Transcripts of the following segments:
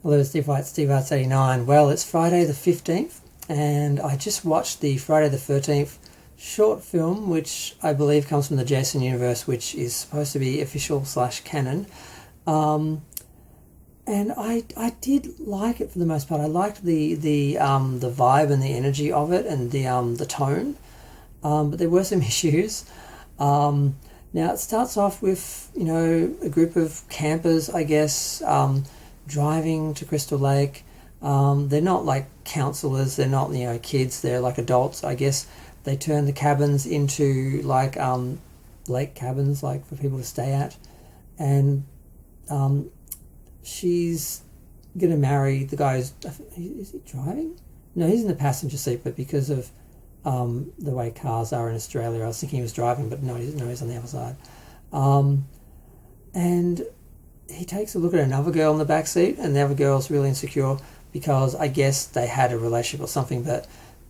Hello, Steve White, Steve Arts 89. Well, it's Friday the 15th, and I just watched the Friday the 13th short film, which I believe comes from the Jason universe, which is supposed to be official / canon. And I did like it for the most part. I liked the vibe and the energy of it, and the tone. But there were some issues. Now it starts off with a group of campers, I guess, driving to Crystal Lake. They're not like counselors. They're not kids. They're like adults, I guess. They turn the cabins into like lake cabins, like for people to stay at, and she's gonna marry the guy who's, is he driving? No, he's in the passenger seat, but because of the way cars are in Australia, I was thinking he was driving, but no, he's on the other side. And he takes a look at another girl in the back seat, and the other girl's really insecure because I guess they had a relationship or something, but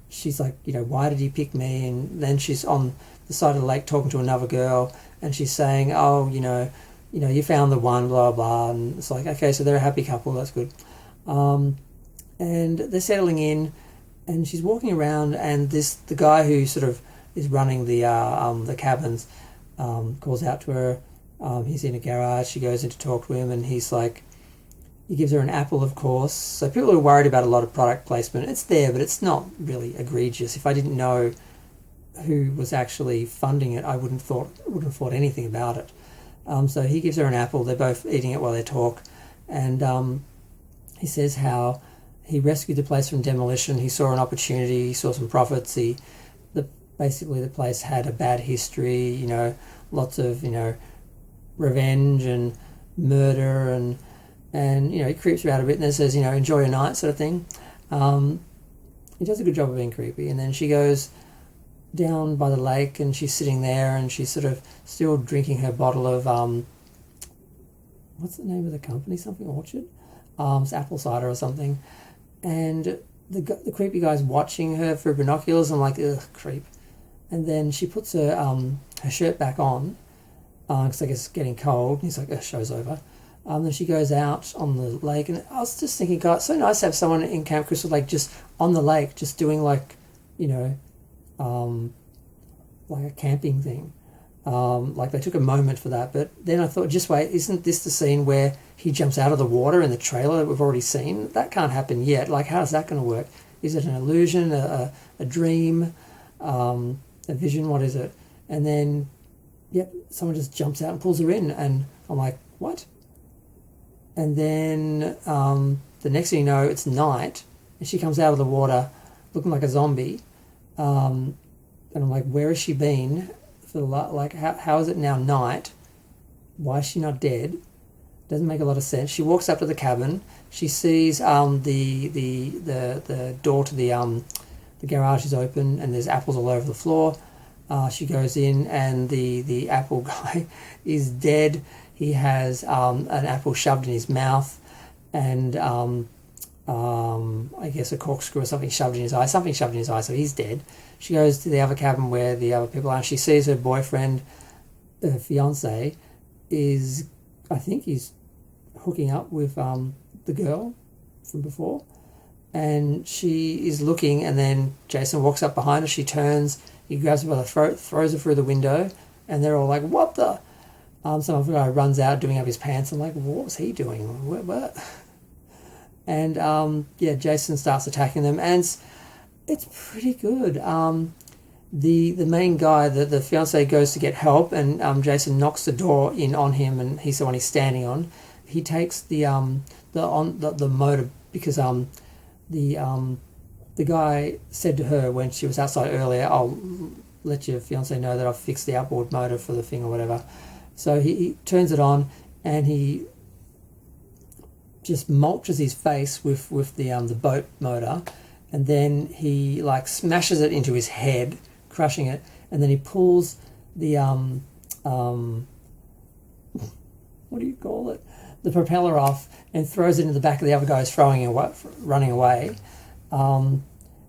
she's like, why did he pick me? And then she's on the side of the lake talking to another girl, and she's saying, oh, you found the one, blah, blah. And it's like, okay, so they're a happy couple, that's good. And they're settling in, and she's walking around, and the guy who sort of is running the cabins calls out to her. He's in a garage. She goes in to talk to him, and he gives her an apple, of course. So people are worried about a lot of product placement. It's there, but it's not really egregious. If I didn't know who was actually funding it, I wouldn't have thought anything about it. So he gives her an apple. They're both eating it while they talk, and he says how he rescued the place from demolition. He saw an opportunity. He saw some profits. Basically the place had a bad history. Lots of revenge and murder, and he creeps her out a bit, and then says, enjoy your night, sort of thing. He does a good job of being creepy. And then she goes down by the lake, and she's sitting there, and she's sort of still drinking her bottle of what's the name of the company? Something Orchard? It's apple cider or something. And the creepy guy's watching her through binoculars. I'm like, ugh, creep. And then she puts her shirt back on, because I guess it's getting cold. He's like, show's over. Then she goes out on the lake, and I was just thinking, God, it's so nice to have someone in Camp Crystal Lake just on the lake, just doing like a camping thing. Like they took a moment for that, but then I thought, just wait, isn't this the scene where he jumps out of the water in the trailer that we've already seen? That can't happen yet. Like, how's that going to work? Is it an illusion, a dream, a vision? What is it? And then, yep, someone just jumps out and pulls her in, and I'm like, what? And then the next thing you know, it's night, and she comes out of the water looking like a zombie. And I'm like, where has she been? How is it now night? Why is she not dead? Doesn't make a lot of sense. She walks up to the cabin. She sees the door to the garage is open, and there's apples all over the floor. She goes in, and the apple guy is dead. He has an apple shoved in his mouth, and I guess a corkscrew or something shoved in his eye. Something shoved in his eye, so he's dead. She goes to the other cabin where the other people are, and she sees her boyfriend, her fiance, I think he's hooking up with the girl from before. And she is looking, and then Jason walks up behind her. She turns, he grabs her by the throat, throws her through the window, and they're all like, what the? Some other guy runs out doing up his pants. I'm like, what was he doing? What? And Jason starts attacking them, and it's pretty good. The main guy, the fiance, goes to get help, and Jason knocks the door in on him, and he's the one he's standing on. He takes the motor, because the guy said to her when she was outside earlier, I'll let your fiance know that I've fixed the outboard motor for the thing or whatever. So he turns it on, and he just mulches his face with the boat motor, and then he like smashes it into his head, crushing it, and then he pulls the what do you call it? The propeller off, and throws it into the back of the other guy who's running away. And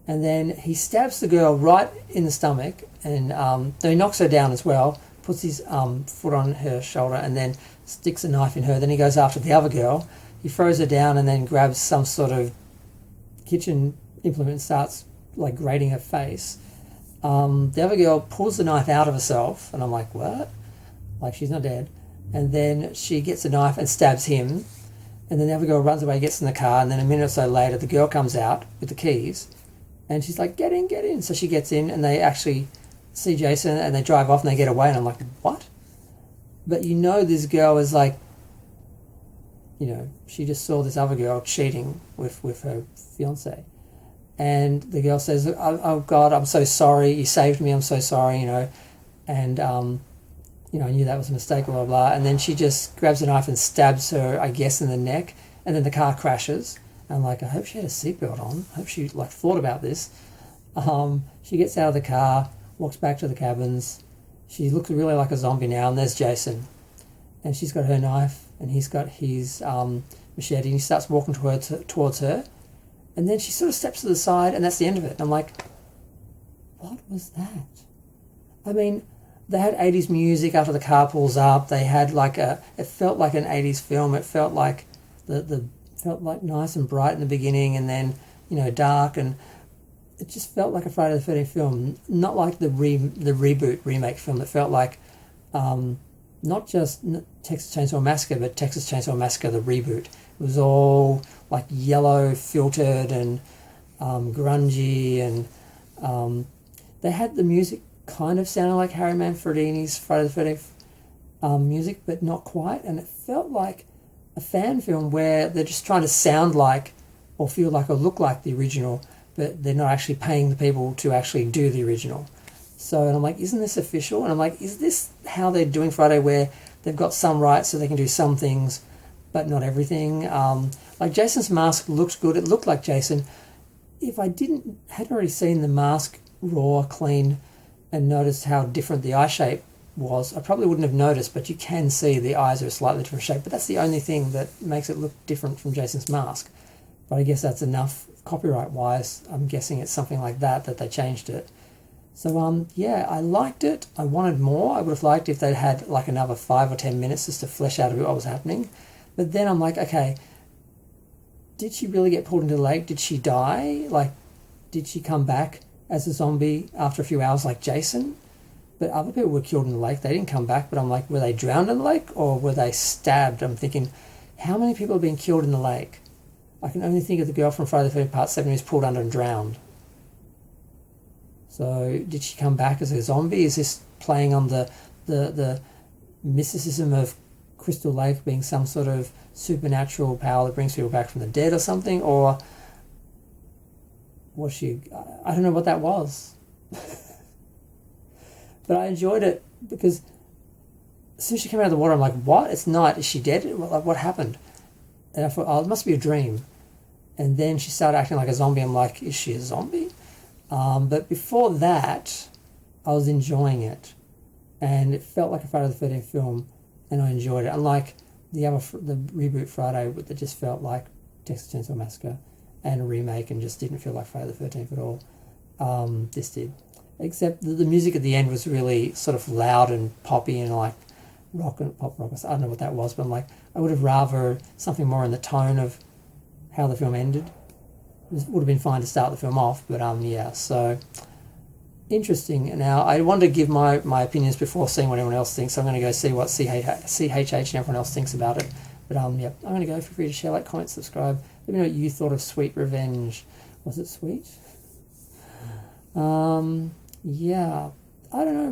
then he stabs the girl right in the stomach, and then he knocks her down as well, puts his foot on her shoulder, and then sticks a knife in her. Then he goes after the other girl, he throws her down and then grabs some sort of kitchen implement and starts like grating her face. The other girl pulls the knife out of herself, and I'm like, what? Like, she's not dead. And then she gets a knife and stabs him, and then the other girl runs away, gets in the car, and then a minute or so later the girl comes out with the keys, and she's like, get in, get in. So she gets in, and they actually see Jason, and they drive off and they get away, and I'm like, what? But you know this girl is like, you know, she just saw this other girl cheating with her fiance. And the girl says, oh God, I'm so sorry, you saved me, I'm so sorry, you know. And, you know, I knew that was a mistake, blah, blah, blah. And then she just grabs a knife and stabs her, I guess, in the neck. And then the car crashes. And I'm like, I hope she had a seatbelt on. I hope she, like, thought about this. She gets out of the car, walks back to the cabins. She looks really like a zombie now, and there's Jason. And she's got her knife, and he's got his machete, and he starts walking towards her. And then she sort of steps to the side, and that's the end of it. And I'm like, what was that? I mean, they had 80s music after the car pulls up. They had like it felt like an 80s film. It felt like felt like nice and bright in the beginning, and then, you know, dark, and it just felt like a Friday the 13th film, not like the reboot remake film. It felt like not just Texas Chainsaw Massacre, but Texas Chainsaw Massacre the reboot. It was all like yellow filtered and grungy, and they had the music kind of sounded like Harry Manfredini's Friday the 13th music, but not quite, and it felt like a fan film where they're just trying to sound like or feel like or look like the original, but they're not actually paying the people to actually do the original. So, and I'm like, isn't this official? And I'm like, is this how they're doing Friday, where they've got some rights so they can do some things but not everything? Like Jason's mask looked good. It looked like Jason. If I hadn't already seen the mask raw, clean, and noticed how different the eye shape was, I probably wouldn't have noticed, but you can see the eyes are a slightly different shape. But that's the only thing that makes it look different from Jason's mask. But I guess that's enough copyright-wise. I'm guessing it's something like that they changed it. So, yeah, I liked it. I wanted more. I would have liked if they'd had like another 5 or 10 minutes just to flesh out a bit what was happening. But then I'm like, okay, did she really get pulled into the lake? Did she die? Like, did she come back as a zombie after a few hours like Jason? But other people were killed in the lake. They didn't come back. But I'm like, were they drowned in the lake or were they stabbed? I'm thinking, how many people have been killed in the lake? I can only think of the girl from Friday the 13th Part 7 who's pulled under and drowned. So did she come back as a zombie? Is this playing on the mysticism of Crystal Lake being some sort of supernatural power that brings people back from the dead or something? Or was she... I don't know what that was. But I enjoyed it because as soon as she came out of the water, I'm like, what? It's night. Is she dead? What happened? And I thought, oh, it must be a dream. And then she started acting like a zombie. I'm like, is she a zombie? But before that, I was enjoying it. And it felt like a Friday the 13th film, and I enjoyed it. Unlike the reboot Friday that just felt like Texas Chainsaw Massacre and a remake and just didn't feel like Friday the 13th at all. This did. Except the music at the end was really sort of loud and poppy and like pop rock. I don't know what that was, but I'm like, I would have rather something more in the tone of how the film ended. It would have been fine to start the film off, but yeah, so interesting. Now, I wanted to give my opinions before seeing what everyone else thinks. So I'm going to go see what CHH and everyone else thinks about it. But yeah, I'm going to go. Feel free to share, like, comment, subscribe. Let me know what you thought of Sweet Revenge. Was it sweet? Yeah, I don't know.